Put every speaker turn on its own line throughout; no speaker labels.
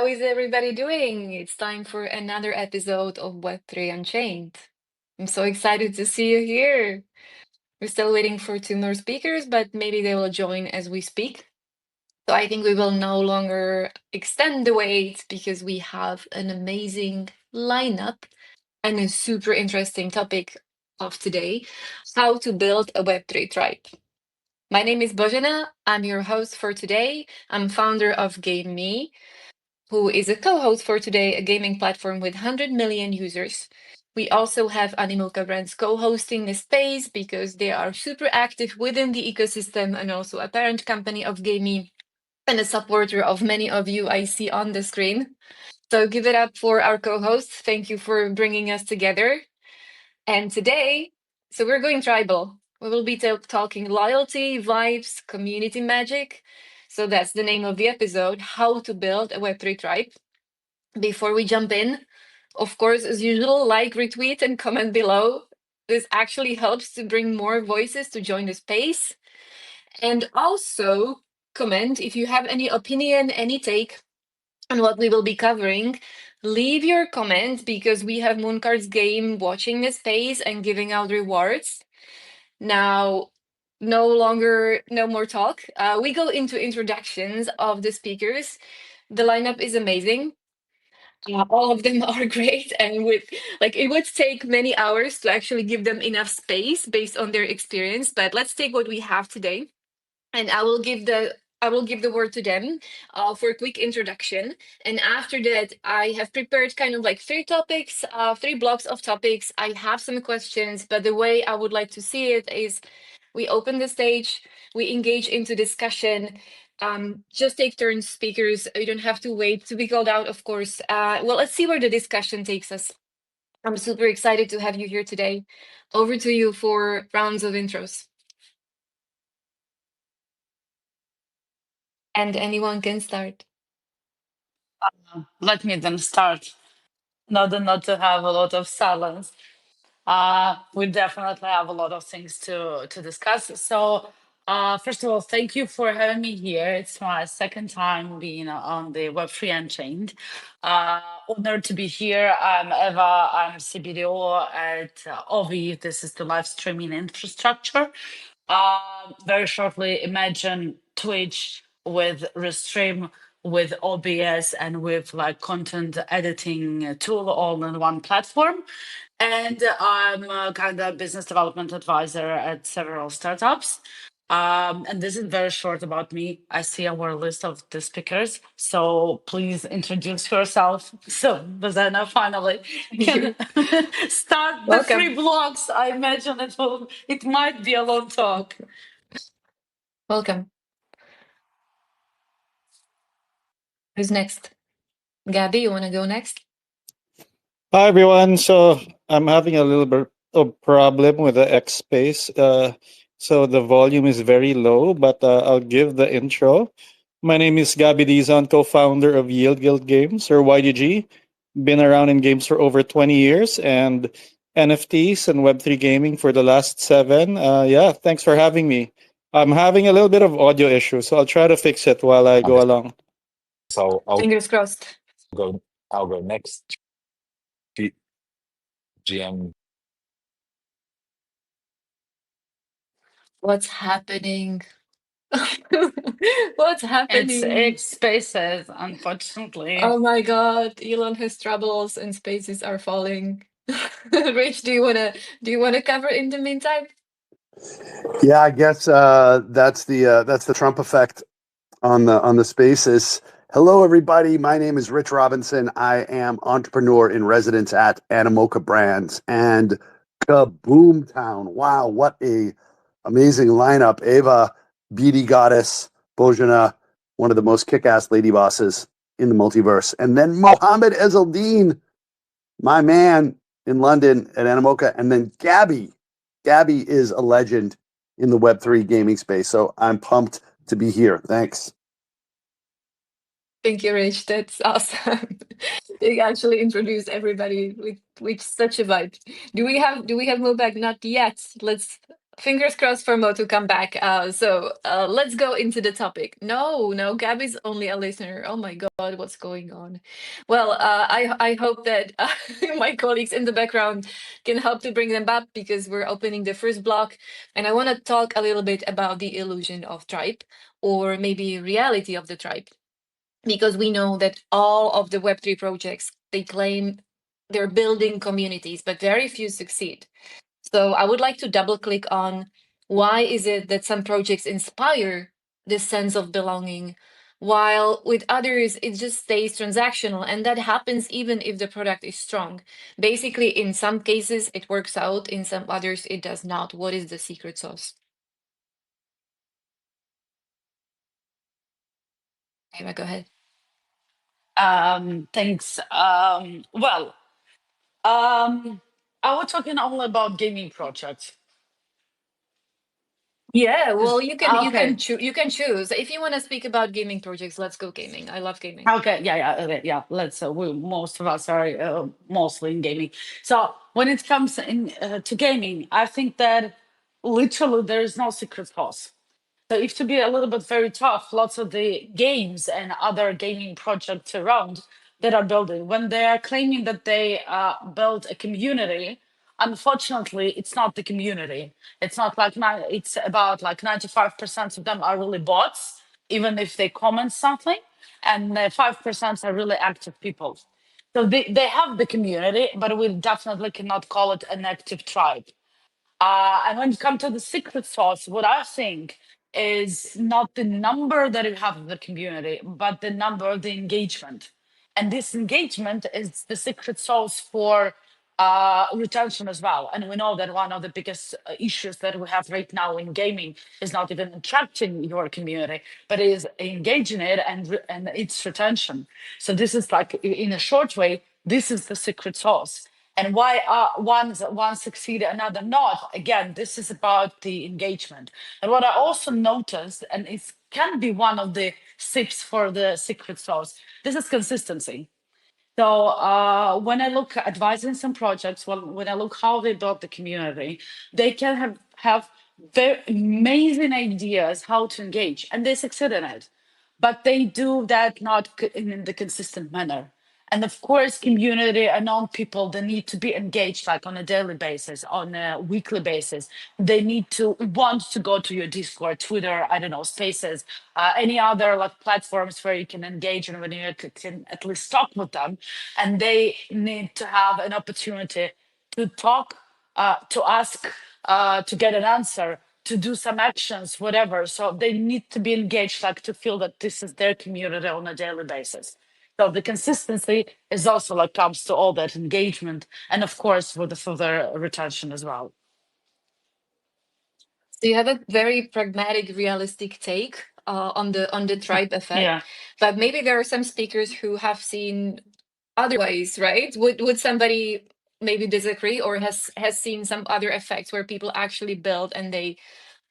how is everybody doing? It's time for another episode of Web3 Unchained. I'm so excited to see you here. We're still waiting for two more speakers, but maybe they will join as we speak. So I think we will no longer extend the wait because we have an amazing lineup and a super interesting topic of today, how to build a Web3 tribe. My name is Bozena. I'm your host for today. I'm founder of Game Me, who is a co-host for today, a gaming platform with 100 million users. We also have Animoca Brands co-hosting the space because they are super active within the ecosystem and also a parent company of Gamey and a supporter of many of you I see on the screen. So give it up for our co-hosts. Thank you for bringing us together. And today, so we're going tribal. We will be talking loyalty, vibes, community magic. So that's the name of the episode, How to Build a Web3 Tribe. Before we jump in, of course, as usual, like, retweet, and comment below. This actually helps to bring more voices to join the space. And also, comment if you have any opinion, any take on what we will be covering. Leave your comments because we have Mooncard's game watching the space and giving out rewards. Now, no more talk. We go into introductions of the speakers. The lineup is amazing. All of them are great, and with like it would take many hours to actually give them enough space based on their experience. But let's take what we have today, and I will give the word to them for a quick introduction. And after that, I have prepared kind of like three topics, three blocks of topics. I have some questions, but the way I would like to see it is we open the stage, we engage into discussion. Just take turns, speakers. You don't have to wait to be called out, of course. Well, let's see where the discussion takes us. I'm super excited to have you here today. Over to you for rounds of intros. And anyone can start.
Let me then start. Not to have a lot of silence. We definitely have a lot of things to discuss. So, first of all, thank you for having me here. It's my second time being on the Web3 Unchained. Honored to be here. I'm Eva. I'm CBDO at Ovi. This is the live streaming infrastructure. Very shortly, imagine Twitch with Restream, with OBS, and with like content editing tool all in one platform. And I'm a kind of business development advisor at several startups. And this is very short about me. I see our list of the speakers, so please introduce yourself. So, Bozena, finally can start the three
Welcome.
blocks. I imagine it might be a long talk.
Welcome. Who's next? Gabby, you want to go next?
Hi everyone. So I'm having a little bit of problem with the X space. So the volume is very low, but I'll give the intro. My name is Gabi Dizon, co-founder of Yield Guild Games or YGG. Been around in games for over 20 years and NFTs and Web3 gaming for the last 7. Yeah, thanks for having me. I'm having a little bit of audio issue, so I'll try to fix it while I go
Okay,
along.
so
Fingers crossed.
go. I'll go next. G- GM.
What's happening? What's
It's
happening?
X spaces, unfortunately.
Oh my God, Elon has troubles and spaces are falling. Rich, do you wanna cover in the meantime?
Yeah, I guess that's the Trump effect on the spaces. Hello, everybody. My name is Rich Robinson. I am entrepreneur in residence at Animoca Brands and Kaboom Town. Wow, what a amazing lineup! Ava, beauty goddess, Bojana, one of the most kick-ass lady bosses in the multiverse, and then Mohammed Ezeldine, my man in London at Animoca, and then Gabby. Gabby is a legend in the Web3 gaming space, so I'm pumped to be here. Thanks.
Thank you, Rich. That's awesome. You actually introduced everybody with such a vibe. Do we have Mubak? Not yet. Fingers crossed for Mo to come back. So let's go into the topic. No, Gabby's only a listener. Oh my God, what's going on? Well, I hope that my colleagues in the background can help to bring them back because we're opening the first block, and I want to talk a little bit about the illusion of tribe, or maybe reality of the tribe, because we know that all of the Web3 projects, they claim they're building communities, but very few succeed. So I would like to double click on why is it that some projects inspire this sense of belonging, while with others it just stays transactional, and that happens even if the product is strong. Basically, in some cases it works out, in some others it does not. What is the secret sauce? Ava, go ahead.
Thanks. Well, I was talking only about gaming projects.
Yeah, well,
Okay.
you can choose. If you want to speak about gaming projects, let's go gaming. I love gaming.
Okay, yeah. Let's. We most of us are mostly in gaming. So when it comes in to gaming, I think that literally there is no secret sauce. So if to be a little bit very tough, lots of the games and other gaming projects around that are building, when they are claiming that they build a community, unfortunately, it's not the community. It's not like it's about like 95% of them are really bots, even if they comment something, and 5% are really active people. So they have the community, but we definitely cannot call it an active tribe. And when you come to the secret sauce, what I think is not the number that you have in the community, but the number of the engagement. And this engagement is the secret sauce for retention as well. And we know that one of the biggest issues that we have right now in gaming is not even attracting your community, but is engaging it and its retention. So this is like, in a short way, this is the secret sauce. And why one succeed, another not? Again, this is about the engagement. And what I also noticed, and it can be one of the tips for the secret sauce, this is consistency. So when I look at advising some projects, well, when I look how they build the community, they can have very amazing ideas how to engage, and they succeed in it. But they do that not in the consistent manner. And of course, community and non people, they need to be engaged like on a daily basis, on a weekly basis. They need to want to go to your Discord, Twitter, I don't know, Spaces, any other like platforms where you can engage and when you can at least talk with them. And they need to have an opportunity to talk, to ask, to get an answer, to do some actions, whatever. So they need to be engaged, like to feel that this is their community on a daily basis. So the consistency is also like comes to all that engagement, and of course with the further retention as well.
So you have a very pragmatic, realistic take on the tribe effect,
Yeah.
but maybe there are some speakers who have seen otherwise, right? Would somebody maybe disagree, or has seen some other effects where people actually build and they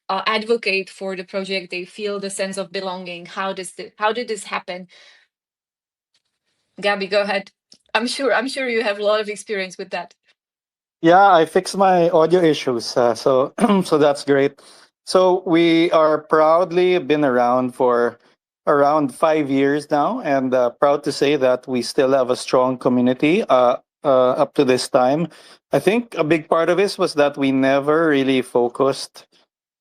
advocate for the project, they feel the sense of belonging? How did this happen? Gabby, go ahead. I'm sure you have a lot of experience with that.
Yeah, I fixed my audio issues. So so that's great. So we are proudly been around for around 5 years now, and proud to say that we still have a strong community up to this time. I think a big part of this was that we never really focused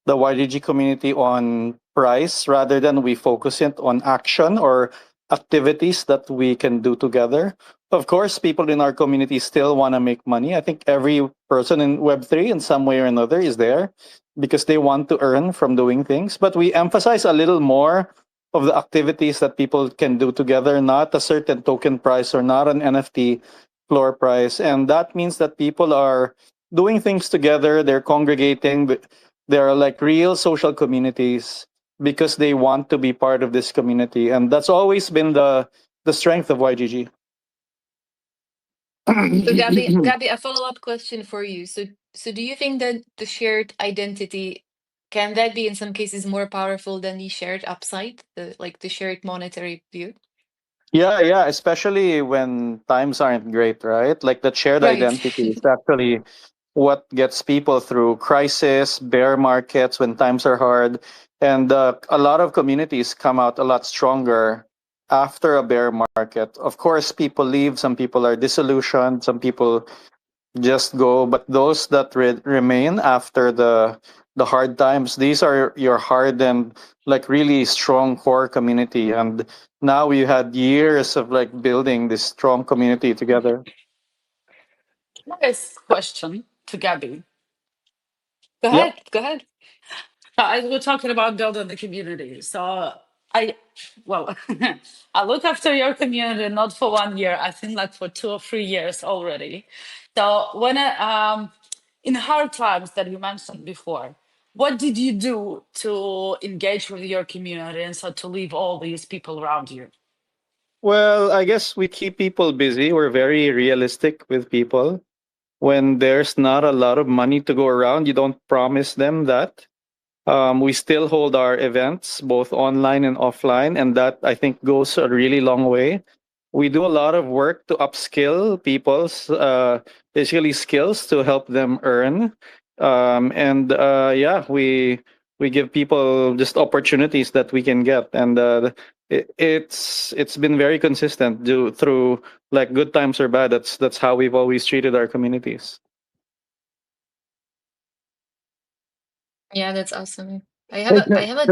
the YDG community on price rather than we focus it on action or activities that we can do together. Of course, people in our community still want to make money. I think every person in Web3 in some way or another is there because they want to earn from doing things. But we emphasize a little more of the activities that people can do together, not a certain token price or not an NFT floor price. And that means that people are doing things together, they're congregating, they're like real social communities because they want to be part of this community. And that's always been the strength of YGG.
So Gabby, a follow-up question for you. So do you think that the shared identity, can that be in some cases more powerful than the shared upside, the shared monetary view?
Yeah, especially when times aren't great, right? Like that shared
Right.
identity is actually what gets people through crisis, bear markets when times are hard. And a lot of communities come out a lot stronger after a bear market. Of course, people leave, some people are disillusioned, some people just go, but those that remain after the hard times, these are your hardened, like really strong core community. And now we had years of like building this strong community together.
Nice question to Gabby.
Go
Yep.
ahead. Go ahead.
As we're talking about building the community, so I, well, I look after your community not for 1 year, I think like for 2 or 3 years already. So when in hard times that you mentioned before, what did you do to engage with your community and so to leave all these people around you?
Well, I guess we keep people busy. We're very realistic with people. When there's not a lot of money to go around, you don't promise them that. We still hold our events both online and offline, and that I think goes a really long way. We do a lot of work to upskill people's basically skills to help them earn, and yeah, we give people just opportunities that we can get, and it's been very consistent through like good times or bad. That's how we've always treated our communities.
Yeah, that's awesome.
Hey,
I have a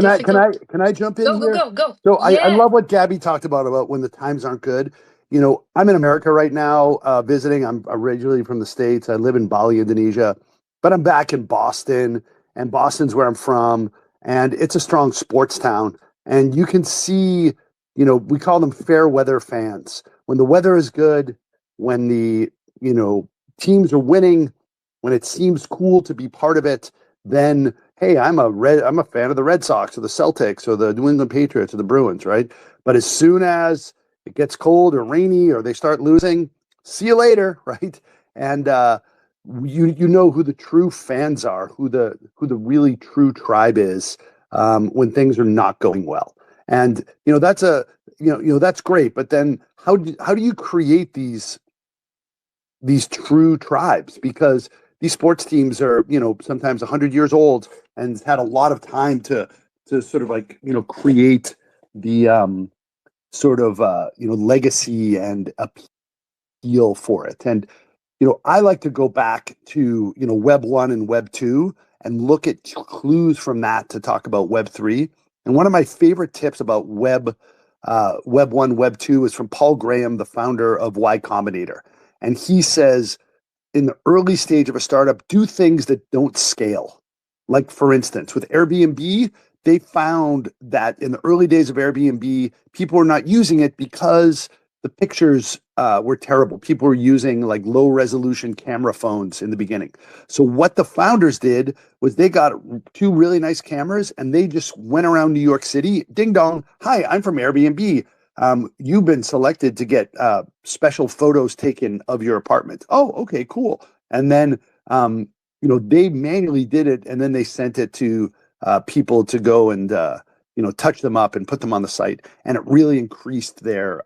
can I jump in
go, go,
here?
go, go.
So I
Yeah.
love what Gabby talked about when the times aren't good. You know, I'm in America right now, visiting. I'm originally from the States. I live in Bali, Indonesia, but I'm back in Boston, and Boston's where I'm from, and it's a strong sports town. And you can see, you know, we call them fair weather fans. When the weather is good, when the, you know, teams are winning, when it seems cool to be part of it, then hey, I'm a fan of the Red Sox or the Celtics or the New England Patriots or the Bruins, right? But as soon as it gets cold or rainy or they start losing, see you later, right? And you know who the true fans are, who the really true tribe is when things are not going well. And you know that's a you know that's great. But then how do you create these true tribes? Because these sports teams are, you know, sometimes 100 years old and had a lot of time to sort of like, you know, create the sort of you know, legacy and appeal for it. And you know, I like to go back to, you know, Web 1 and Web 2 and look at clues from that to talk about Web 3. And one of my favorite tips about Web 1, Web 2 is from Paul Graham, the founder of Y Combinator. And he says, in the early stage of a startup, do things that don't scale. Like, for instance, with Airbnb, they found that in the early days of Airbnb, people were not using it because the pictures were terrible. People were using like low resolution camera phones in the beginning. So, what the founders did was they got two really nice cameras and they just went around New York City. Ding dong. Hi, I'm from Airbnb. You've been selected to get special photos taken of your apartment. Oh, okay, cool. And then, you know, they manually did it, and then they sent it to people to go and you know, touch them up and put them on the site, and it really increased their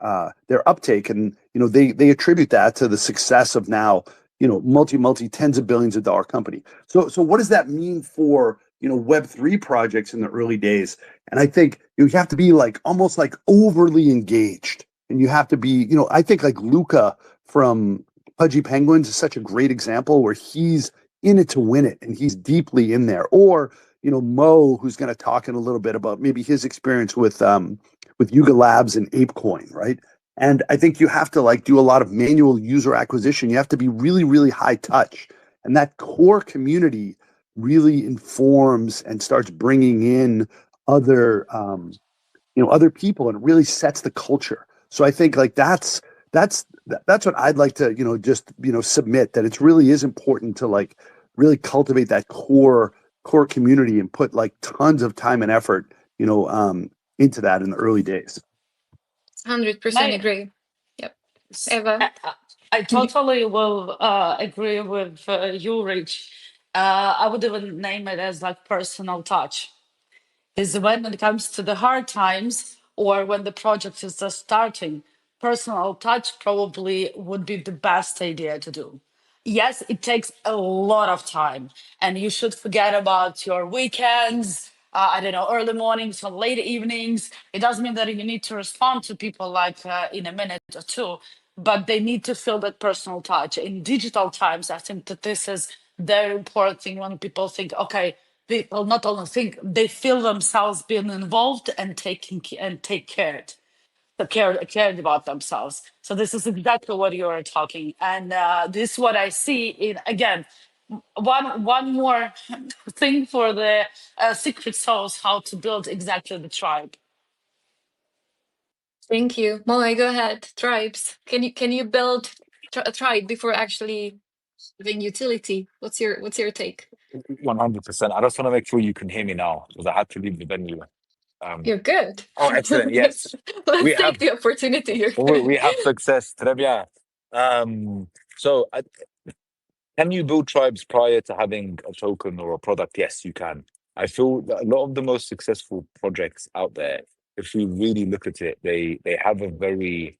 uptake. And you know, they attribute that to the success of now, you know, multi tens of billions of dollar company. So what does that mean for, you know, Web3 projects in the early days? And I think you have to be like almost like overly engaged. And you have to be, you know, I think like Luca from Pudgy Penguins is such a great example where he's in it to win it and he's deeply in there. Or, you know, Mo, who's going to talk in a little bit about maybe his experience with Yuga Labs and ApeCoin, right? And I think you have to like do a lot of manual user acquisition. You have to be really, really high touch. And that core community really informs and starts bringing in other you know, other people, and it really sets the culture. So I think like that's what I'd like to, you know, just, you know, submit, that it really is important to like really cultivate that core community and put like tons of time and effort, you know, into that in the early days.
100%
My,
agree. Yep.
s-
Eva.
I totally will agree with you, Rich. I would even name it as like personal touch. Is when it comes to the hard times or when the project is just starting, personal touch probably would be the best idea to do. yes, it takes a lot of time, and you should forget about your weekends. I don't know, early mornings or late evenings. It doesn't mean that you need to respond to people like in a minute or two, but they need to feel that personal touch. In digital times, I think that this is very important thing when people think, okay, people not only think, they feel themselves being involved and take cared about themselves. So this is exactly what you are talking, and this is what I see in, again, one more thing for the secret sauce, how to build exactly the tribe.
Thank you. Moe, go ahead. Tribes. Can you build a tribe before actually having utility? What's your take?
100%. I just want to make sure you can hear me now because I had to leave the venue.
You're good.
Oh, excellent.
let's
Yes, we
let's take
have
the opportunity here.
we have success. Très bien. So, can you build tribes prior to having a token or a product? Yes, you can. I feel that a lot of the most successful projects out there, if we really look at it, they have a very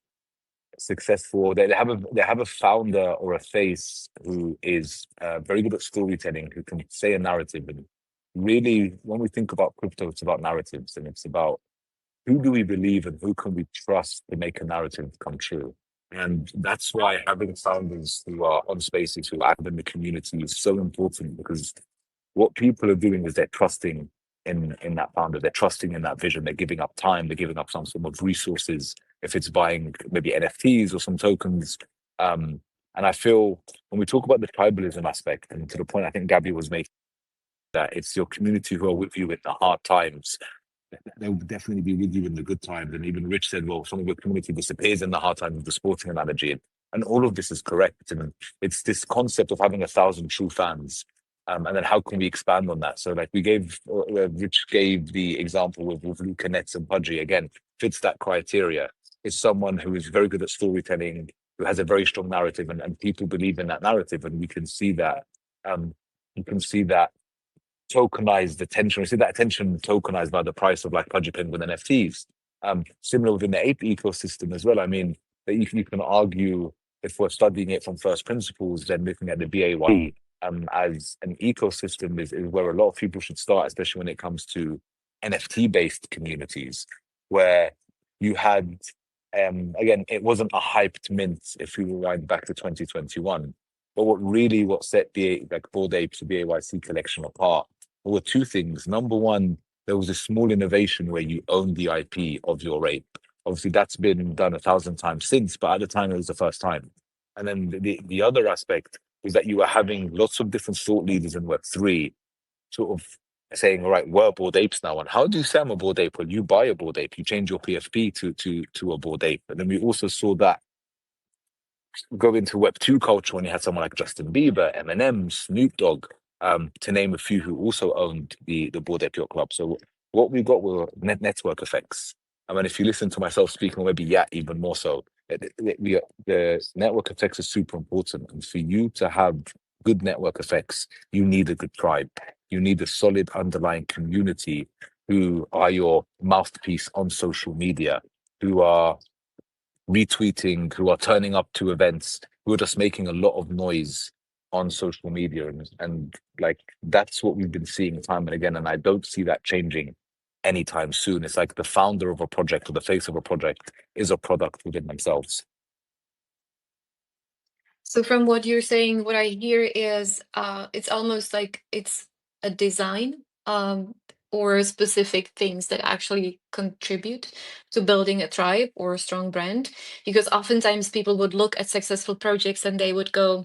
successful. They have a founder or a face who is very good at storytelling, who can say a narrative. And really, when we think about crypto, it's about narratives, and it's about who do we believe and who can we trust to make a narrative come true. And that's why having founders who are on spaces, who act in the community is so important, because what people are doing is they're trusting in that founder, they're trusting in that vision, they're giving up time, they're giving up some form of resources, if it's buying maybe NFTs or some tokens. And I feel when we talk about the tribalism aspect, and to the point I think Gabby was making, that it's your community who are with you in the hard times. They'll definitely be with you in the good times. And even Rich said, well, some of your community disappears in the hard times, the sporting analogy. And all of this is correct. And it's this concept of having 1,000 true fans. And then how can we expand on that? So like Rich gave the example with Luca Nets and Pudgy, again, fits that criteria. Is someone who is very good at storytelling, who has a very strong narrative, and people believe in that narrative. And we can see that, you can see that tokenized attention. We see that attention tokenized by the price of like Pudgy Penguin NFTs. Similar within the ape ecosystem as well. I mean, that you can argue, if we're studying it from first principles, then looking at the BAY as an ecosystem is where a lot of people should start, especially when it comes to NFT based communities, where you had, again, it wasn't a hyped mint if we rewind back to 2021. But what set Bored Apes, the BAYC collection apart were two things. Number one, there was a small innovation where you own the IP of your ape. Obviously, that's been done 1,000 times since, but at the time, it was the first time. And then the other aspect was that you were having lots of different thought leaders in Web3 sort of saying, all right, we're Bored Apes now. And how do you say I'm a Bored Ape? Well, you buy a Bored Ape, you change your PFP to a Bored Ape. And then we also saw that go into Web2 culture when you had someone like Justin Bieber, Eminem, Snoop Dogg, to name a few, who also owned the Bored Ape Yacht Club. So what we got were network effects. I mean, if you listen to myself speaking, maybe even more so, the network effects are super important. And for you to have good network effects, you need a good tribe. You need a solid underlying community who are your mouthpiece on social media, who are retweeting, who are turning up to events, who are just making a lot of noise on social media. And like, that's what we've been seeing time and again. And I don't see that changing anytime soon. It's like the founder of a project or the face of a project is a product within themselves.
So from what you're saying, what I hear is it's almost like it's a design or specific things that actually contribute to building a tribe or a strong brand. Because oftentimes people would look at successful projects and they would go,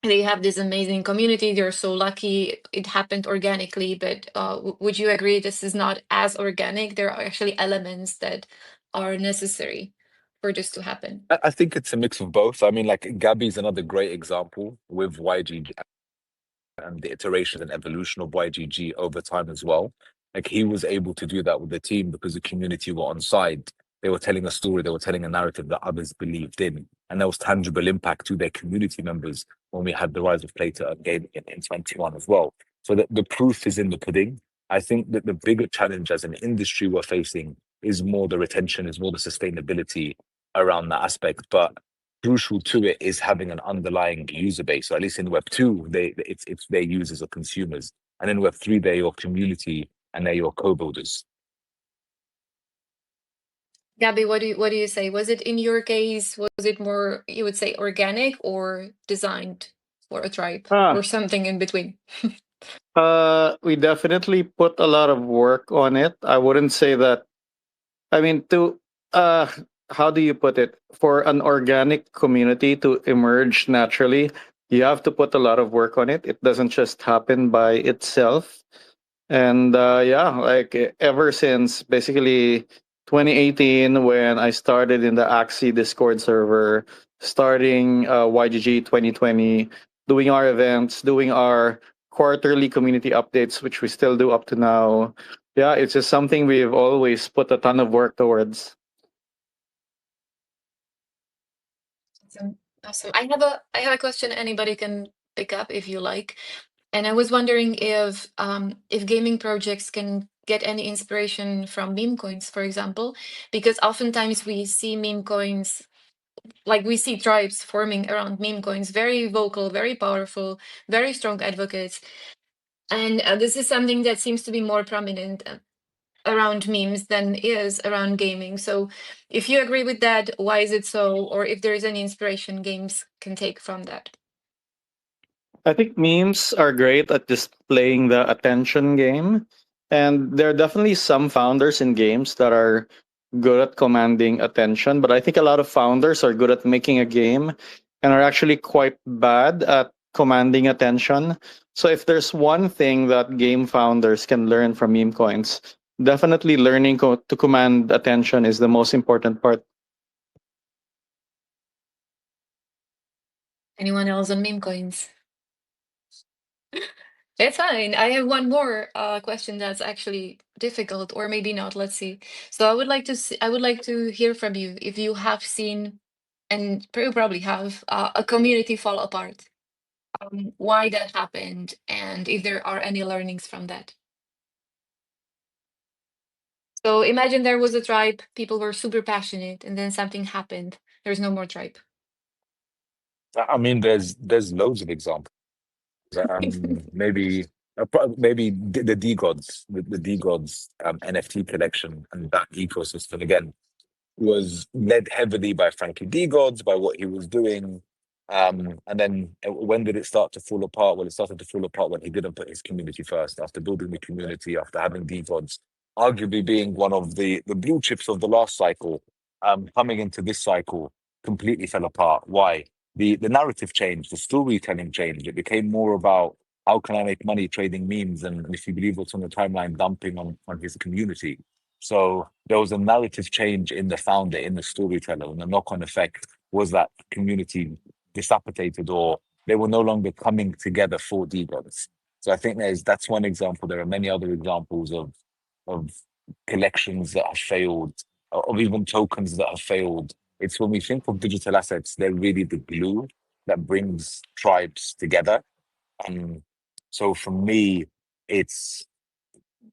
they have this amazing community, they're so lucky, it happened organically. But would you agree this is not as organic? There are actually elements that are necessary for this to happen.
I think it's a mix of both. I mean, like Gabby's another great example with YG and the iteration and evolution of YGG over time as well. Like, he was able to do that with the team because the community were on side. They were telling a story, they were telling a narrative that others believed in. And there was tangible impact to their community members when we had the rise of play to earn gaming in 21 as well. So the proof is in the pudding. I think that the bigger challenge as an industry we're facing is more the retention, is more the sustainability around that aspect. But crucial to it is having an underlying user base. So at least in Web 2, it's their users or consumers, and in Web 3, they're your community and they're your co-builders.
Gabby, what do you say? Was it in your case, was it more, you would say, organic or designed for a tribe or
Ah,
something in between?
we definitely put a lot of work on it. I wouldn't say that. I mean, to uh, how do you put it? For an organic community to emerge naturally, you have to put a lot of work on it. It doesn't just happen by itself. And yeah, like ever since basically 2018, when I started in the Axie Discord server, starting YGG 2020, doing our events, doing our quarterly community updates, which we still do up to now. Yeah, it's just something we've always put a ton of work towards.
Awesome. Awesome. I have a question anybody can pick up if you like. And I was wondering if gaming projects can get any inspiration from meme coins, for example, because oftentimes we see meme coins, like we see tribes forming around meme coins, very vocal, very powerful, very strong advocates. And this is something that seems to be more prominent around memes than is around gaming. So if you agree with that, why is it so? Or if there is any inspiration games can take from that.
I think memes are great at just playing the attention game. And there are definitely some founders in games that are good at commanding attention, but I think a lot of founders are good at making a game and are actually quite bad at commanding attention. So if there's one thing that game founders can learn from meme coins, definitely learning to command attention is the most important part.
Anyone else on meme coins? It's fine. I have one more question that's actually difficult, or maybe not. Let's see. So I would like to hear from you if you have seen, and you probably have, a community fall apart. Why that happened, and if there are any learnings from that. So imagine there was a tribe, people were super passionate, and then something happened. There's no more tribe.
I mean, there's loads of examples. Maybe maybe the D Gods, the D Gods NFT collection and that ecosystem again was led heavily by Frankie D Gods, by what he was doing. And then when did it start to fall apart? Well, it started to fall apart when he didn't put his community first. After building the community, after having D Gods, arguably being one of the blue chips of the last cycle, coming into this cycle, completely fell apart. Why? The narrative changed, the storytelling changed. It became more about how can I make money trading memes, and if you believe what's on the timeline, dumping on his community. So there was a narrative change in the founder, in the storyteller, and the knock-on effect was that community dissipated, or they were no longer coming together for D-Gods. So I think that's one example. There are many other examples of collections that have failed, of even tokens that have failed. It's when we think of digital assets, they're really the glue that brings tribes together. And so for me, it's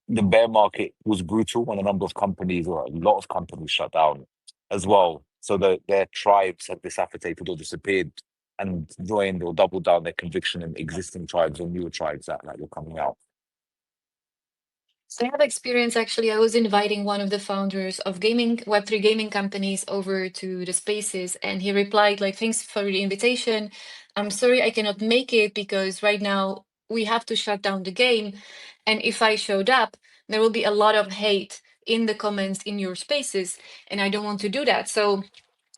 the bear market was brutal when a number of companies, or a lot of companies, shut down as well. So that their tribes had disaffiliated or disappeared and joined or doubled down their conviction in existing tribes or newer tribes that were coming out.
So I have experience actually. I was inviting one of the founders of gaming Web3 gaming companies over to the spaces, and he replied like, "Thanks for the invitation. I'm sorry I cannot make it because right now we have to shut down the game, and if I showed up, there will be a lot of hate in the comments in your spaces, and I don't want to do that." So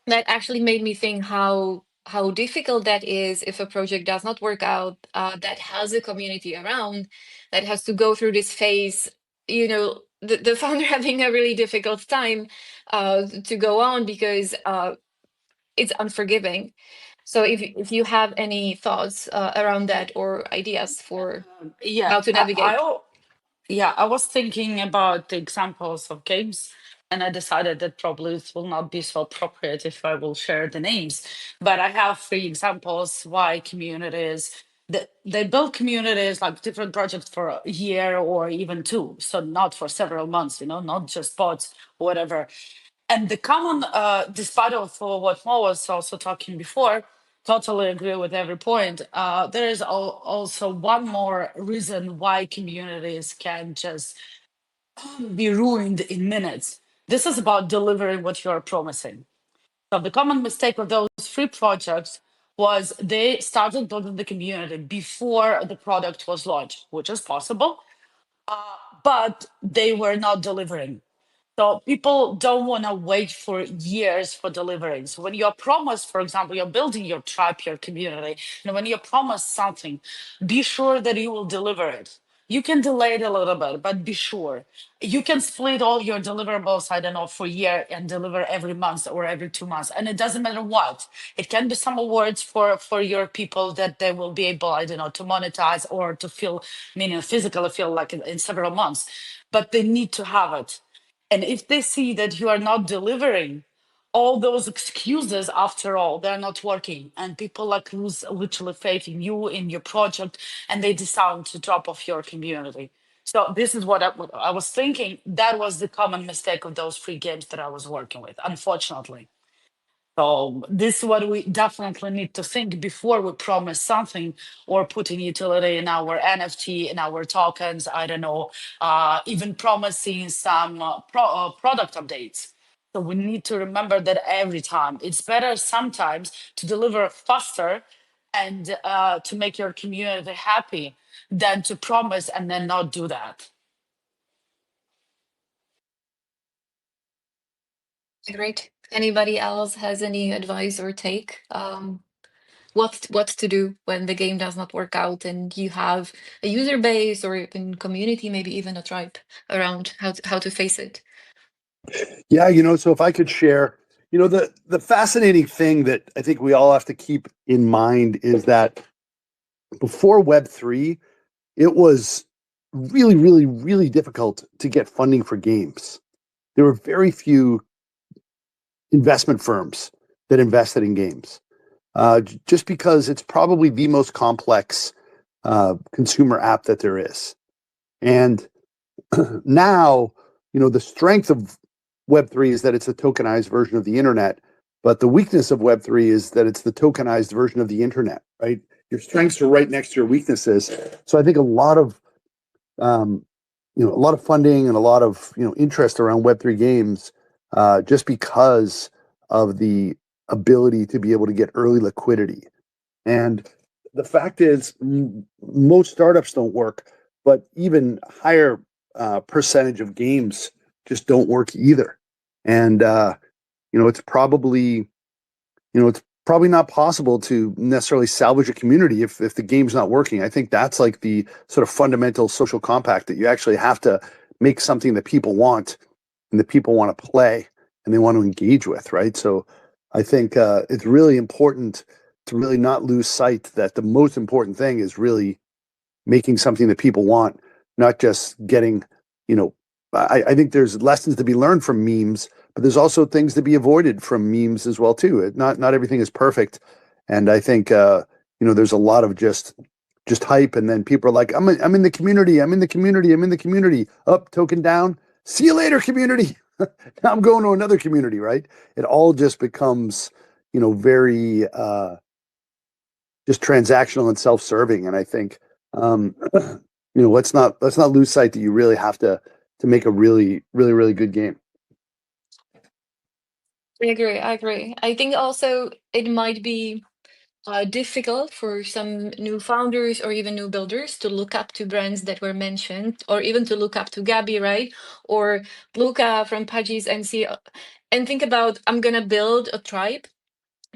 that actually made me think how difficult that is if a project does not work out, that has a community around, that has to go through this phase, the founder having a really difficult time to go on because it's unforgiving. So if you have any thoughts around that or ideas for
Yeah,
how to navigate.
yeah, I was thinking about the examples of games, and I decided that probably it will not be so appropriate if I will share the names. But I have three examples why communities that they build communities like different projects for a year or even two, so not for several months, not just bots, whatever. And the common, despite of what Mo was also talking before, totally agree with every point. There is also one more reason why communities can just be ruined in minutes. This is about delivering what you are promising. So the common mistake of those free projects was they started building the community before the product was launched, which is possible, but they were not delivering. So people don't want to wait for years for delivery. So when you're promised, for example, you're building your tribe, your community, and when you're promised something, be sure that you will deliver it. You can delay it a little bit, but be sure. You can split all your deliverables, I don't know, for a year and deliver every month or every 2 months. And it doesn't matter what. It can be some awards for your people that they will be able, I don't know, to monetize or to feel, meaning physically feel like in several months. But they need to have it. And if they see that you are not delivering, all those excuses, after all, they're not working. And people like lose literally faith in you, in your project, and they decide to drop off your community. So this is what I was thinking. That was the common mistake of those free games that I was working with, unfortunately. So this is what we definitely need to think before we promise something or putting utility in our NFT, in our tokens, I don't know, even promising some product updates. So we need to remember that every time. It's better sometimes to deliver faster and to make your community happy than to promise and then not do that.
Great. Anybody else has any advice or take? What to do when the game does not work out and you have a user base or even community, maybe even a tribe around how to face it?
Yeah, so if I could share, the fascinating thing that I think we all have to keep in mind is that before Web3, it was really, really, really difficult to get funding for games. There were very few investment firms that invested in games, just because it's probably the most complex consumer app that there is. And now, the strength of Web3 is that it's a tokenized version of the internet, but the weakness of Web3 is that it's the tokenized version of the internet, right? Your strengths are right next to your weaknesses. So I think um, a lot of funding and a lot of interest around Web3 games, just because of the ability to be able to get early liquidity. And the fact is, most startups don't work, but even higher percentage of games just don't work either. And it's probably it's probably not possible to necessarily salvage a community if the game's not working. I think that's like the sort of fundamental social compact, that you actually have to make something that people want and that people want to play and they want to engage with, right? So I think it's really important to really not lose sight that the most important thing is really making something that people want, not just getting, you know, I think there's lessons to be learned from memes, but there's also things to be avoided from memes as well too. Not everything is perfect, and I think there's a lot of just hype, and then people are like, I'm in the community, I'm in the community, I'm in the community. Up, token down. See you later, community. Now I'm going to another community, right? It all just becomes, very just transactional and self-serving. And I think, let's not lose sight that you really have to make a really, really, really good game.
I agree. I agree. I think also it might be difficult for some new founders or even new builders to look up to brands that were mentioned, or even to look up to Gabby, right? Or Luca from Pudgies and see and think about, I'm gonna build a tribe,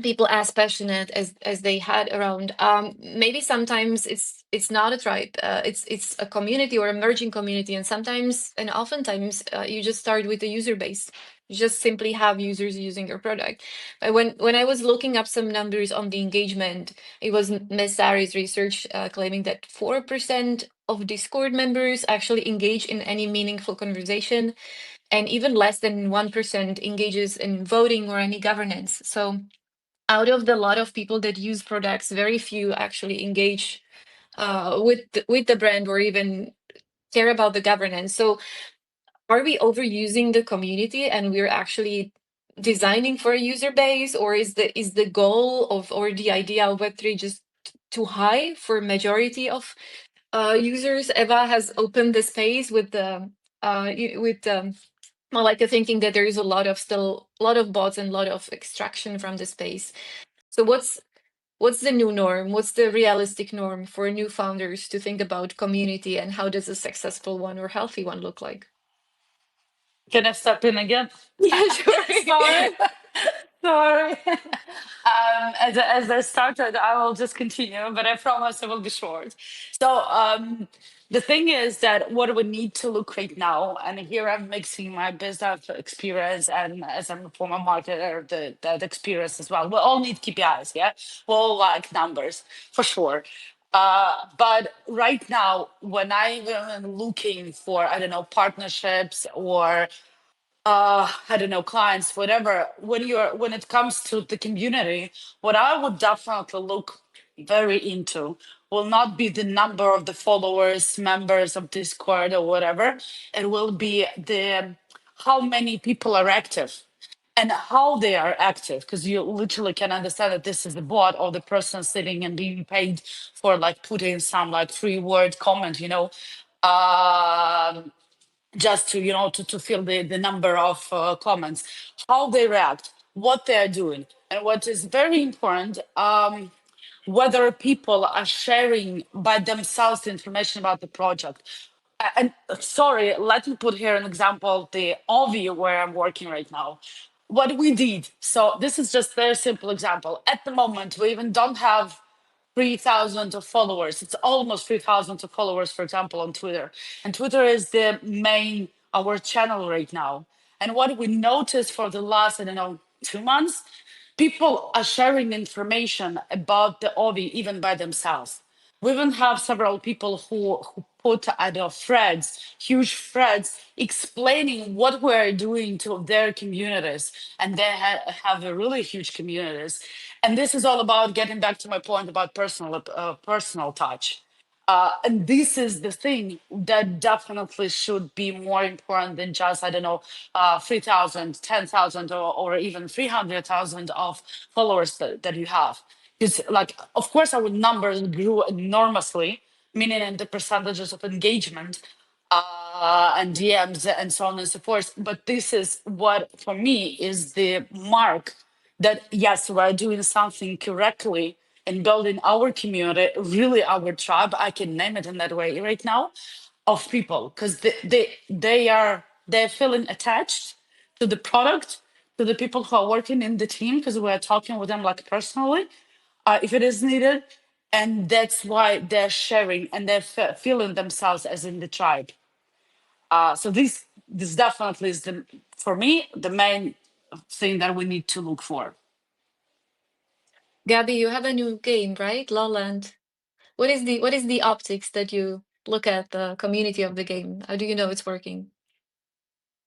people as passionate as they had around. Maybe sometimes it's not a tribe, it's a community or emerging community, and sometimes and oftentimes you just start with a user base. You just simply have users using your product. But when I was looking up some numbers on the engagement, it was Miss Sari's research claiming that 4% of Discord members actually engage in any meaningful conversation, and even less than 1% engages in voting or any governance. So out of the lot of people that use products, very few actually engage with the brand or even care about the governance. So are we overusing the community and we're actually designing for a user base, or is the goal of, or the idea of Web3 just too high for majority of users? Eva has opened the space with the with Malika, thinking that there is still a lot of bots and a lot of extraction from the space. So what's the new norm? What's the realistic norm for new founders to think about community, and how does a successful one or healthy one look like?
Can I step in again?
Yeah, sure.
Sorry. Sorry. As I started, I will just continue, but I promise it will be short. So the thing is that what we need to look right now, and here I'm mixing my business experience and as I'm a former marketer, that experience as well. We all need KPIs, yeah? We all like numbers, for sure. But right now, when I'm looking for, I don't know, partnerships or I don't know, clients, whatever, when it comes to the community, what I would definitely look very into will not be the number of the followers, members of Discord or whatever. It will be the how many people are active and how they are active, because you literally can understand that this is the bot or the person sitting and being paid for like putting some like 3 word comment, um just to to fill the number of comments, how they react, what they're doing, and what is very important, whether people are sharing by themselves the information about the project. And sorry, let me put here an example, the Ovi where I'm working right now. What we did, so this is just very simple example. At the moment, we even don't have 3,000 of followers. It's almost 3,000 of followers, for example, on Twitter. And Twitter is the main, our channel right now. And what we noticed for the last, I don't know, 2 months, people are sharing information about the Ovi even by themselves. We even have several people who put threads, huge threads, explaining what we're doing to their communities, and they have a really huge communities. And this is all about getting back to my point about personal touch. And this is the thing that definitely should be more important than just, I don't know, 3,000, 10,000, or even 300,000 of followers that you have. Because, like, of course, our numbers grew enormously, meaning in the percentages of engagement and DMs and so on and so forth. But this is what, for me, is the mark that, yes, we're doing something correctly and building our community, really our tribe. I can name it in that way right now, of people, because they're feeling attached to the product, to the people who are working in the team, because we're talking with them like personally, if it is needed, and that's why they're sharing and they're feeling themselves as in the tribe. So this definitely is the, for me, the main thing that we need to look for.
Gabby, you have a new game, right? Lawland. What is the optics that you look at the community of the game? How do you know it's working?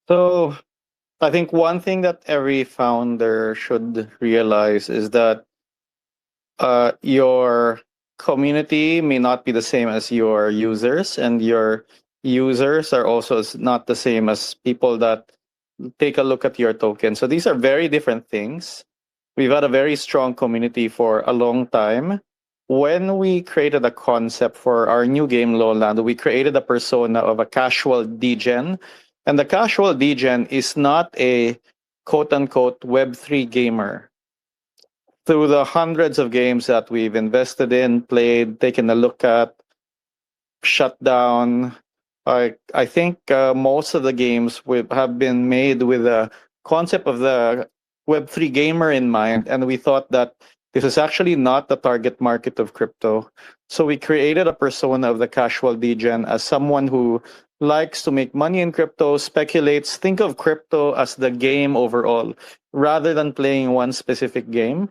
So I think one thing that every founder should realize is that your community may not be the same as your users, and your users are also not the same as people that take a look at your token. So these are very different things. We've had a very strong community for a long time. When we created a concept for our new game, Lowland, we created a persona of a casual degen. And the casual degen is not a quote unquote Web3 gamer. Through the hundreds of games that we've invested in, played, taken a look at, shut down, I think most of the games have been made with the concept of the Web3 gamer in mind, and we thought that this is actually not the target market of crypto. So we created a persona of the casual degen as someone who likes to make money in crypto, speculates, think of crypto as the game overall, rather than playing one specific game.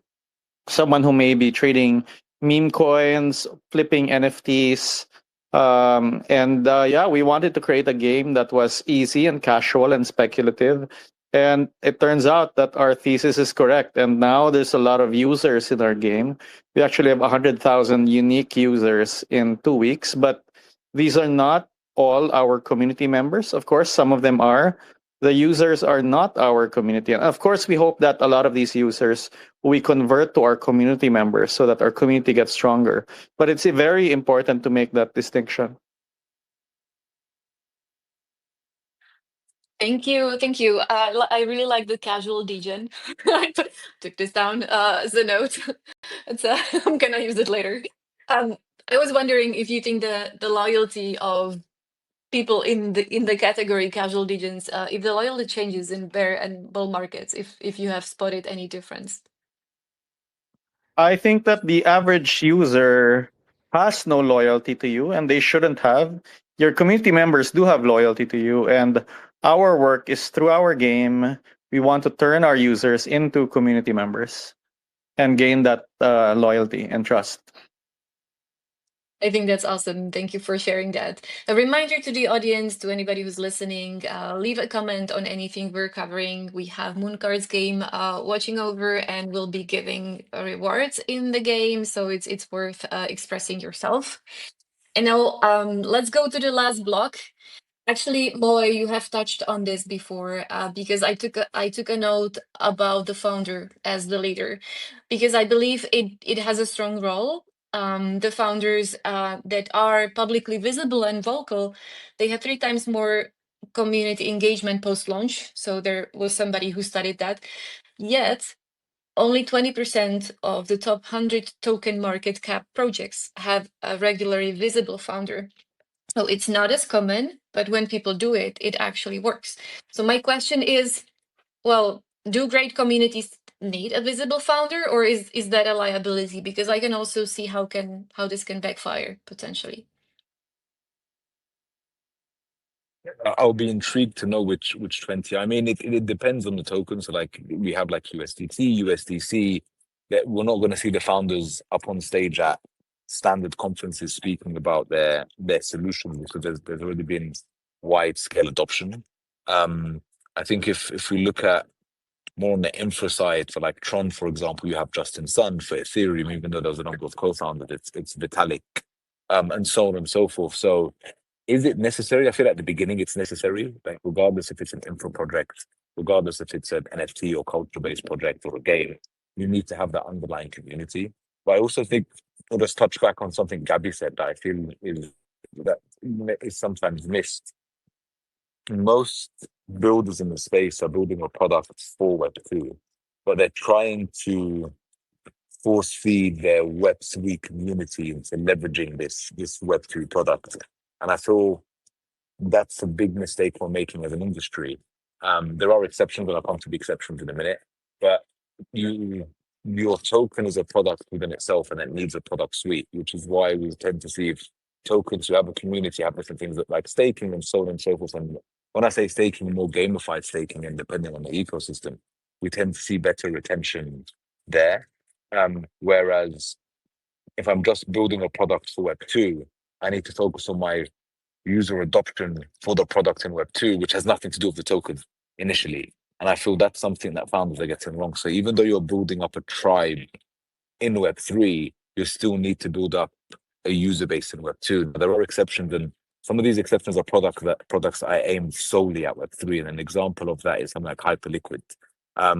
Someone who may be trading meme coins, flipping NFTs, and yeah, we wanted to create a game that was easy and casual and speculative. And it turns out that our thesis is correct. And now there's a lot of users in our game. We actually have 100,000 unique users in 2 weeks, but these are not all our community members. Of course, some of them are. the users are not our community. And of course, we hope that a lot of these users we convert to our community members so that our community gets stronger. But it's very important to make that distinction.
Thank you, thank you. I really like the casual degen. I took this down as a note. It's I'm gonna use it later. Um, I was wondering if you think the loyalty of people in the category casual degens, if the loyalty changes in bear and bull markets, if you have spotted any difference.
I think that the average user has no loyalty to you, and they shouldn't have. Your community members do have loyalty to you, and our work is through our game. We want to turn our users into community members and gain that loyalty and trust.
I think that's awesome. Thank you for sharing that. A reminder to the audience, to anybody who's listening, leave a comment on anything we're covering. We have Mooncards game watching over, and we'll be giving rewards in the game, so it's worth expressing yourself. And now let's go to the last block. Actually, Moy, you have touched on this before because I took a note about the founder as the leader, because I believe it has a strong role. The founders that are publicly visible and vocal, they have 3 times more community engagement post launch. So there was somebody who studied that. Yet only 20% of the top 100 token market cap projects have a regularly visible founder. So it's not as common, but when people do it, it actually works. So my question is, well, do great communities need a visible founder, or is that a liability? Because I can also see how this can backfire potentially.
I'll be intrigued to know which 20. I mean, it depends on the token. So like we have like USDT, USDC, that we're not going to see the founders up on stage at standard conferences speaking about their solution because there's already been wide scale adoption. I think if we look at more on the infra side for like Tron, for example, you have Justin Sun. For Ethereum, even though there's a number of co-founders, it's Vitalik, and so on and so forth. So is it necessary? I feel at the beginning it's necessary, like regardless if it's an infra project, regardless if it's an NFT or culture-based project or a game, you need to have that underlying community. But I also think I'll just touch back on something Gabby said that I feel is sometimes missed. Most builders in the space are building a product for Web2, but they're trying to force feed their Web3 community into leveraging this Web2 product. And I feel that's a big mistake we're making as an industry. There are exceptions, and I'll come to the exceptions in a minute, but your token is a product within itself and it needs a product suite, which is why we tend to see if tokens who have a community have different things like staking and so on and so forth. And when I say staking, more gamified staking and depending on the ecosystem, we tend to see better retention there. Whereas if I'm just building a product for Web2, I need to focus on my user adoption for the product in Web2, which has nothing to do with the token initially. And I feel that's something that founders are getting wrong. So even though you're building up a tribe in Web3, you still need to build up a user base in Web2. There are exceptions, and some of these exceptions are products that I aim solely at Web3. And an example of that is something like Hyperliquid,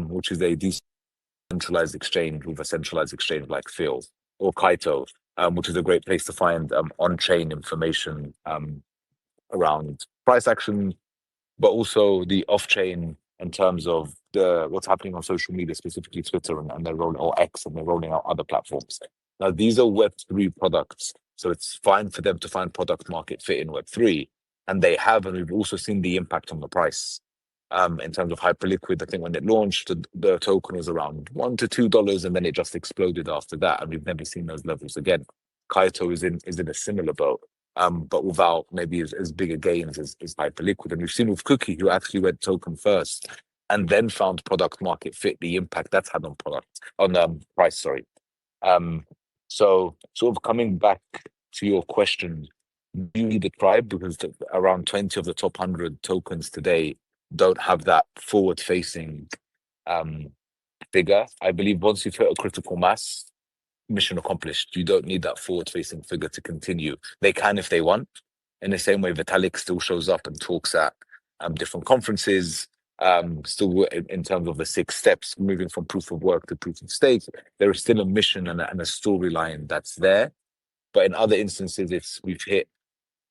which is a decentralized exchange with a centralized exchange like Phil, or Kaito, which is a great place to find on-chain information around price action, but also the off-chain in terms of what's happening on social media, specifically Twitter, and they're rolling, or X, and they're rolling out other platforms. Now, these are Web3 products, so it's fine for them to find product market fit in Web3, and they have, and we've also seen the impact on the price. In terms of Hyperliquid, I think when it launched, the token was around $1 to $2, and then it just exploded after that, and we've never seen those levels again. Kaito is in a similar boat, but without maybe as big a gains as Hyperliquid. And we've seen with Cookie, who actually went token first and then found product market fit, the impact that's had on price, sorry. So sort of coming back to your question, do you need a tribe? Because around 20 of the top 100 tokens today don't have that forward-facing figure. I believe once you've hit a critical mass, mission accomplished. You don't need that forward-facing figure to continue. They can if they want. In the same way, Vitalik still shows up and talks at different conferences, still in terms of the 6 steps, moving from proof of work to proof of stake. There is still a mission and a storyline that's there. But in other instances, we've hit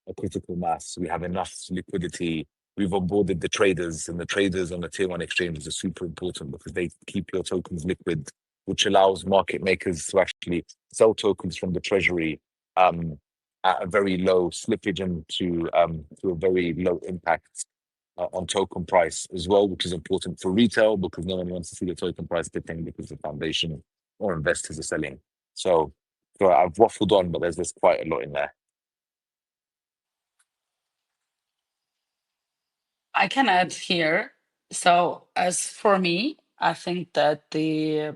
a critical mass. We have enough liquidity. We've onboarded the traders, and the traders on the tier 1 exchanges are super important because they keep your tokens liquid, which allows market makers to actually sell tokens from the treasury at a very low slippage and to a very low impact on token price as well, which is important for retail because no one wants to see the token price dipping because the foundation or investors are selling. So I've waffled on, but there's quite a lot in there.
I can add here. So, as for me, I think that the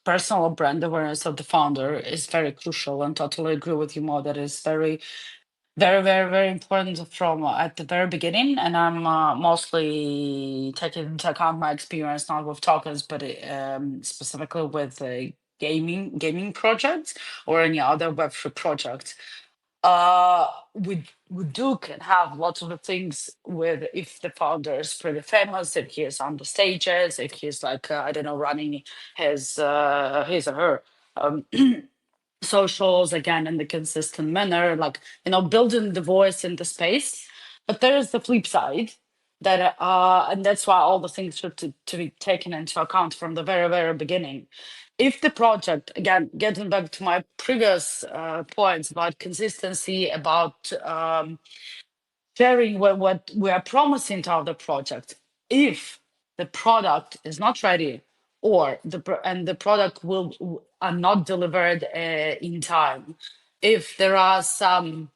personal brand awareness of the founder is very crucial, and totally agree with you, Mo. That is very, very, very, very important from at the very beginning. And I'm mostly taking into account my experience not with tokens, but specifically with gaming projects or any other Web3 project. We do can have lots of the things with if the founder is pretty famous, if he is on the stages, if he's like I don't know, running his or her um, socials again in the consistent manner, like building the voice in the space. But there is the flip side that and that's why all the things should to be taken into account from the very, very beginning. If the project, again, getting back to my previous points about consistency, about sharing what we are promising to other project, if the product is not ready or the product are not delivered in time, if there are some,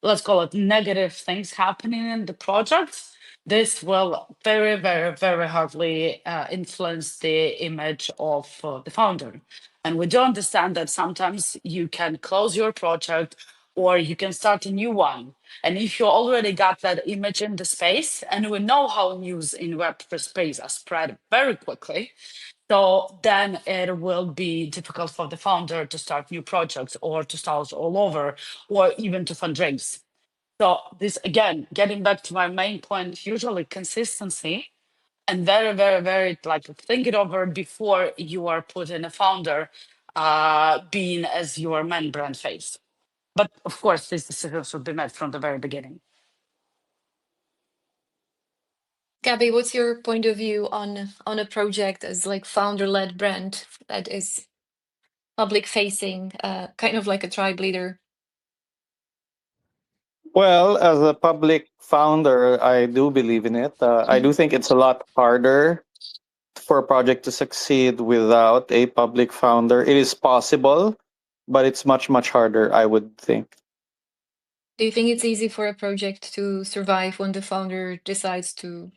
let's call it, negative things happening in the project, this will very, very, very hardly influence the image of the founder. And we do understand that sometimes you can close your project or you can start a new one. And if you already got that image in the space, and we know how news in Web3 space are spread very quickly, so then it will be difficult for the founder to start new projects or to start all over or even to fundraise. So this, again, getting back to my main point, usually consistency and very, very, very like think it over before you are put in a founder being as your main brand face. But of course, these decisions should be made from the very beginning.
Gabby, what's your point of view on a project as like founder-led brand that is public facing, kind of like a tribe leader?
Well, as a public founder, I do believe in it. I do think it's a lot harder for a project to succeed without a public founder. It is possible, but it's much, much harder, I would think.
Do you think it's easy for a project to survive when the founder decides to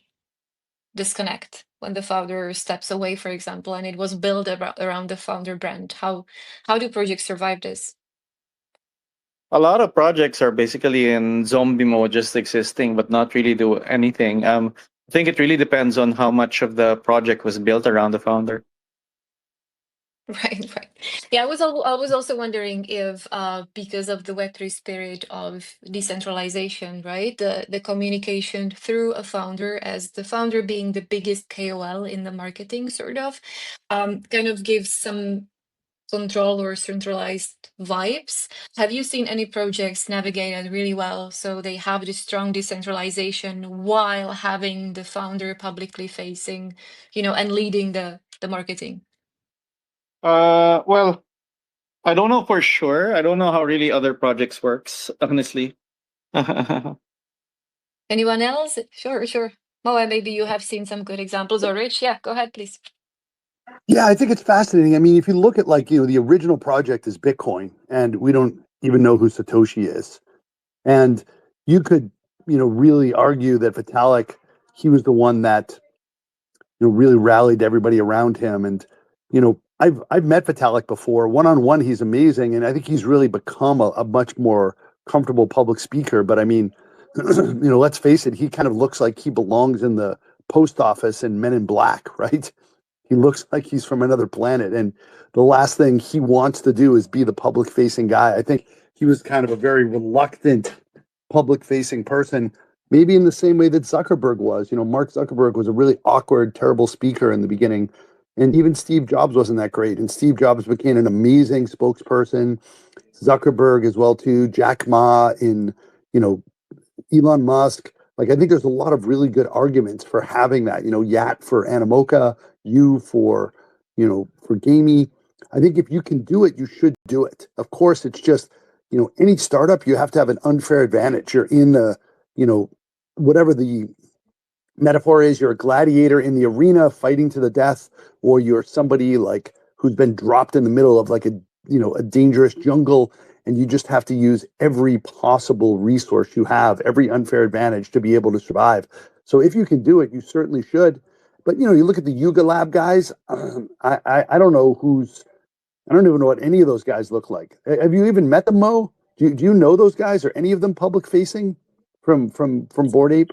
disconnect, when the founder steps away, for example, and it was built around the founder brand? How do projects survive this?
A lot of projects are basically in zombie mode, just existing, but not really do anything. I think it really depends on how much of the project was built around the founder.
Right, right. Yeah, I was also wondering if because of the Web3 spirit of decentralization, right? The communication through a founder, as the founder being the biggest KOL in the marketing, sort of, kind of gives some control or centralized vibes. Have you seen any projects navigate it really well so they have this strong decentralization while having the founder publicly facing, and leading the marketing?
Well, I don't know for sure. I don't know how really other projects works, honestly.
Anyone else? Sure, sure. Moa, maybe you have seen some good examples, or Rich. Yeah, go ahead, please.
Yeah, I think it's fascinating. I mean, if you look at the original project is Bitcoin, and we don't even know who Satoshi is. And you could, really argue that Vitalik, he was the one that, really rallied everybody around him. And, I've met Vitalik before. One-on-one, he's amazing. And I think he's really become a much more comfortable public speaker. But I mean, let's face it, he kind of looks like he belongs in the post office in Men in Black, right? He looks like he's from another planet. And the last thing he wants to do is be the public facing guy. I think he was kind of a very reluctant public facing person. maybe in the same way that Zuckerberg was. Mark Zuckerberg was a really awkward, terrible speaker in the beginning, and even Steve Jobs wasn't that great. And Steve Jobs became an amazing spokesperson. Zuckerberg as well too. Jack Ma in you know Elon Musk. Like, I think there's a lot of really good arguments for having that. Yat for Animoca, you for Gamey. I think if you can do it, you should do it. Of course, it's just any startup, you have to have an unfair advantage. You're in the whatever the metaphor is, you're a gladiator in the arena fighting to the death, or you're somebody like who's been dropped in the middle of like a dangerous jungle, and you just have to use every possible resource you have, every unfair advantage to be able to survive. So if you can do it, you certainly should. But you look at the Yuga Lab guys. I don't know I don't even know what any of those guys look like. Have you even met them, Mo? Do you know those guys? Are any of them public facing from Bored Ape?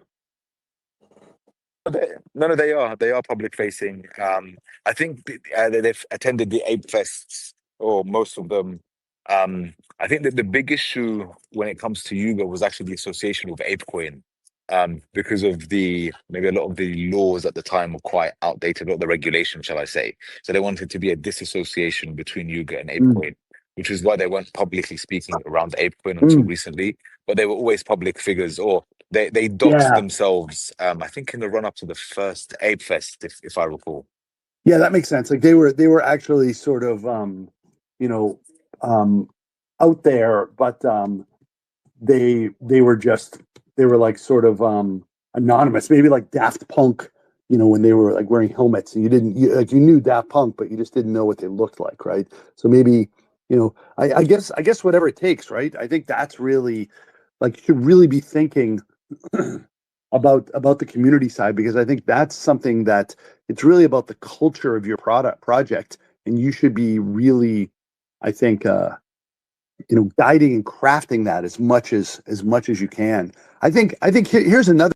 No, they are public facing. I think they've attended the Ape Fests, or most of them. I think that the big issue when it comes to Yuga was actually the association with ApeCoin, because of maybe a lot of the laws at the time were quite outdated, or the regulation, shall I say. So they wanted to be a disassociation between Yuga and
Mm,
ApeCoin, which is why they weren't publicly speaking around ApeCoin until
mm,
recently. But they were always public figures, or they doxed
yeah,
themselves. I think in the run up to the first Ape Fest, if I recall.
yeah, that makes sense. Like they were actually sort of you know um, out there, but they were like sort of anonymous, maybe like Daft Punk. When they were like wearing helmets, and you knew Daft Punk, but you just didn't know what they looked like, right? So maybe I guess whatever it takes, right? I think that's really like you should really be thinking about the community side, because I think that's something that it's really about the culture of your project, and you should be really, I think, guiding and crafting that as much as you can. I think here's another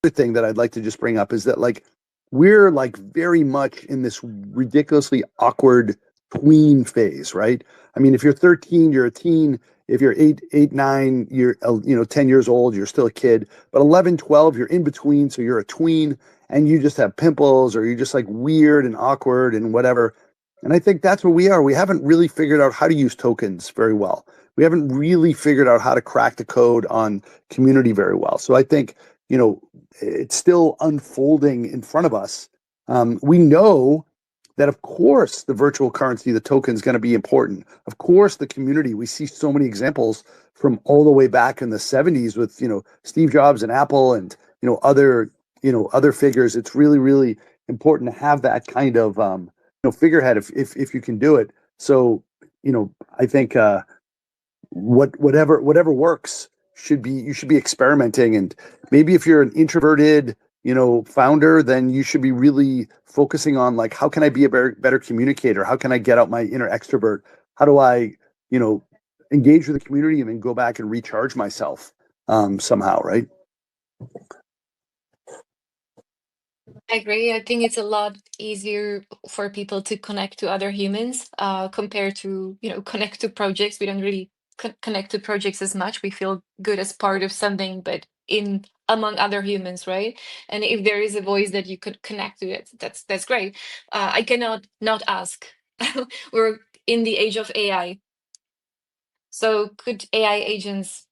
thing that I'd like to just bring up is that like we're like very much in this ridiculously awkward tween phase, right? I mean, if you're 13, you're a teen. If you're 9, you're 10 years old, you're still a kid. But 11, 12, you're in between, so you're a tween, and you just have pimples, or you're just like weird and awkward and whatever. And I think that's where we are. We haven't really figured out how to use tokens very well. We haven't really figured out how to crack the code on community very well. So I think, it's still unfolding in front of us. We know that, of course, the virtual currency, the token, is going to be important. Of course, the community. We see so many examples from all the way back in the 70s with Steve Jobs and Apple, and other figures. It's really, really important to have that kind of figurehead if you can do it. So I think whatever works you should be experimenting. And maybe if you're an introverted founder, then you should be really focusing on like, how can I be a better communicator? How can I get out my inner extrovert? How do I you know engage with the community and then go back and recharge myself somehow, right?
I agree. I think it's a lot easier for people to connect to other humans, compared to, connect to projects. We don't really connect to projects as much. We feel good as part of something, but in among other humans, right? And if there is a voice that you could connect to, it, that's great. I cannot not ask. We're in the age of AI. So could AI agents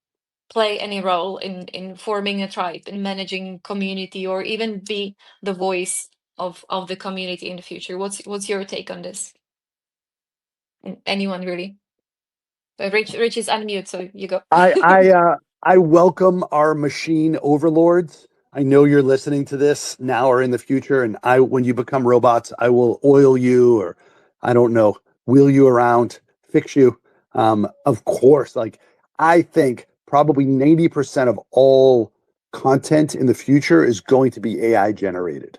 play any role in forming a tribe, in managing community, or even be the voice of the community in the future? What's your take on this? Anyone really? Rich is unmute, so you go.
I welcome our machine overlords. I know you're listening to this now or in the future, and when you become robots, I will oil you, or I don't know, wheel you around, fix you. Of course, like I think probably 90% of all content in the future is going to be AI generated.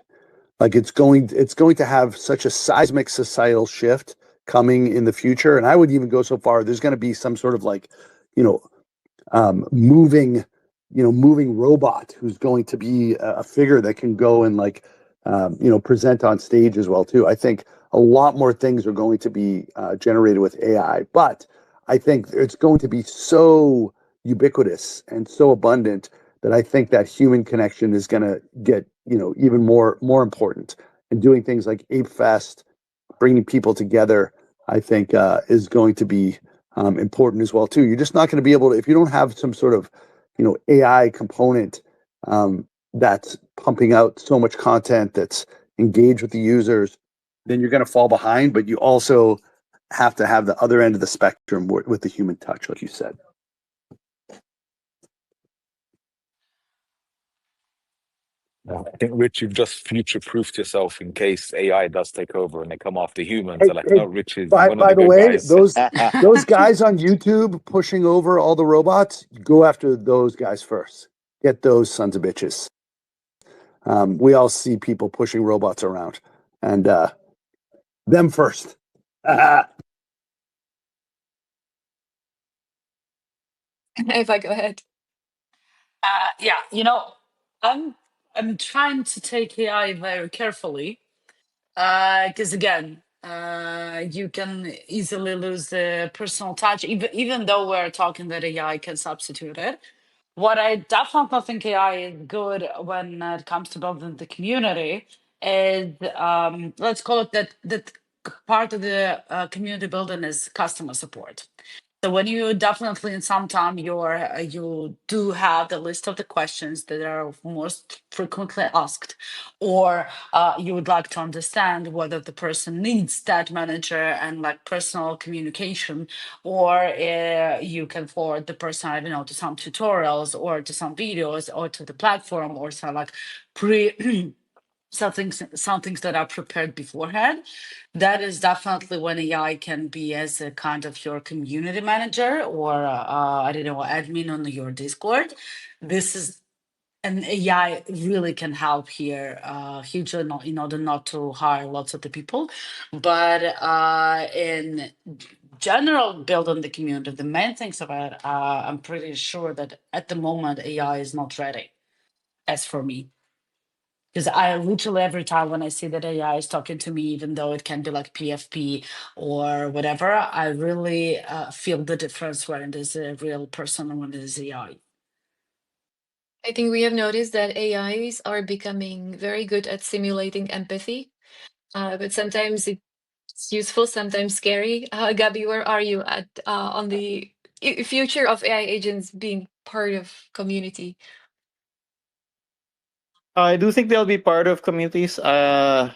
Like it's going to have such a seismic societal shift coming in the future. And I would even go so far, there's going to be some sort of like, you know, moving, moving robot who's going to be a figure that can go and like, present on stage as well too. I think a lot more things are going to be generated with AI, but I think it's going to be so ubiquitous and so abundant that I think that human connection is going to get, even more important. And doing things like Ape Fest, bringing people together, I think is going to be important as well too. You're just not going to be able to, if you don't have some sort of, AI component that's pumping out so much content that's engaged with the users, then you're going to fall behind. But you also have to have the other end of the spectrum with the human touch, like you said.
I think, Rich, you've just future-proofed yourself in case AI does take over and they come after humans.
Hey,
They're like,
hey,
no, Rich is
by,
one of
by
the
the
good
way,
guys.
those guys on YouTube pushing over all the robots, go after those guys first. Get those sons of bitches. We all see people pushing robots around, and them first.
If I go ahead.
Yeah, I'm trying to take AI very carefully, because again, you can easily lose the personal touch, even though we're talking that AI can substitute it. What I definitely think AI is good when it comes to building the community is, let's call it that part of the community building is customer support. So when you definitely in some time you do have the list of the questions that are most frequently asked, or you would like to understand whether the person needs that manager and like personal communication, or you can forward the person, I don't know, to some tutorials or to some videos or to the platform or some like pre some things that are prepared beforehand. That is definitely when AI can be as a kind of your community manager or I don't know, admin on your Discord. This is an AI really can help here hugely, not in order not to hire lots of the people, but in general building the community, the main things of it, I'm pretty sure that at the moment AI is not ready, as for me. Because I literally every time when I see that AI is talking to me, even though it can be like PFP or whatever, I really feel the difference when it is a real person and when it is AI.
I think we have noticed that AIs are becoming very good at simulating empathy, but sometimes it's useful, sometimes scary. Gabby, where are you at on the future of AI agents being part of community?
I do think they'll be part of communities. I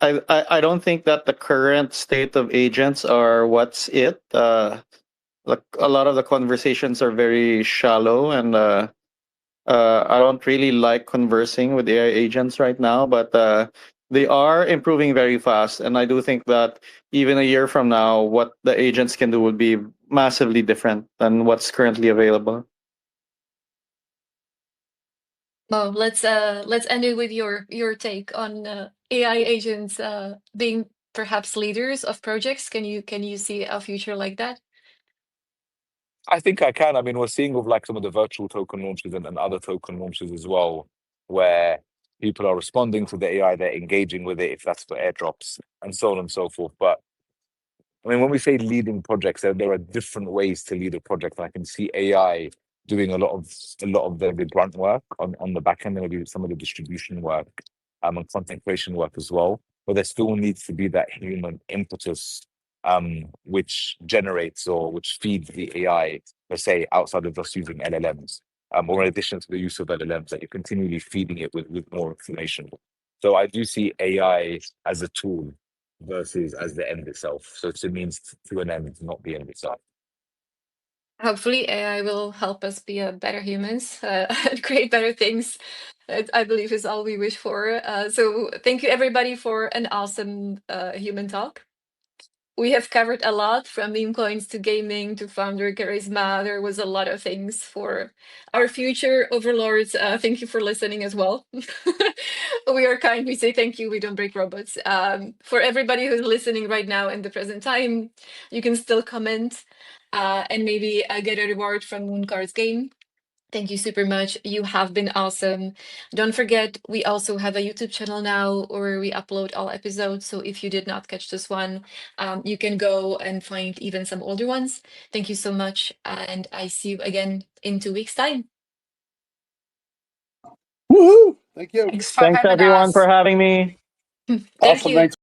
don't think that the current state of agents are what's it. Like a lot of the conversations are very shallow, and I don't really like conversing with AI agents right now. But they are improving very fast, and I do think that even a year from now, what the agents can do would be massively different than what's currently available.
Well, let's end it with your take on AI agents being perhaps leaders of projects. Can you see a future like that?
I think I can. I mean, we're seeing with like some of the virtual token launches and other token launches as well, where people are responding to the AI, they're engaging with it, if that's for airdrops and so on and so forth. But I mean, when we say leading projects, there are different ways to lead a project. I can see AI doing a lot of the grunt work on the back end, and maybe some of the distribution work, and content creation work as well. But there still needs to be that human impetus, which generates or which feeds the AI, per se, outside of just using LLMs, or in addition to the use of LLMs, that you're continually feeding it with more information. So I do see AI as a tool versus as the end itself. So it's a means to an end, not the end itself.
Hopefully, AI will help us be a better humans and create better things. I believe is all we wish for. So thank you everybody for an awesome human talk. We have covered a lot, from meme coins to gaming to founder charisma. There was a lot of things for our future overlords. Thank you for listening as well. We are kind. We say thank you. We don't break robots. For everybody who's listening right now in the present time, you can still comment and maybe get a reward from Mooncard's game. Thank you super much. You have been awesome. Don't forget, we also have a YouTube channel now where we upload all episodes. So if you did not catch this one, you can go and find even some older ones. Thank you so much. And I see you again in 2 weeks' time.
Woohoo! Thank you.
Thanks for
Thanks
having
everyone
us.
for having me.
Thank
Awesome.
you.
Thanks.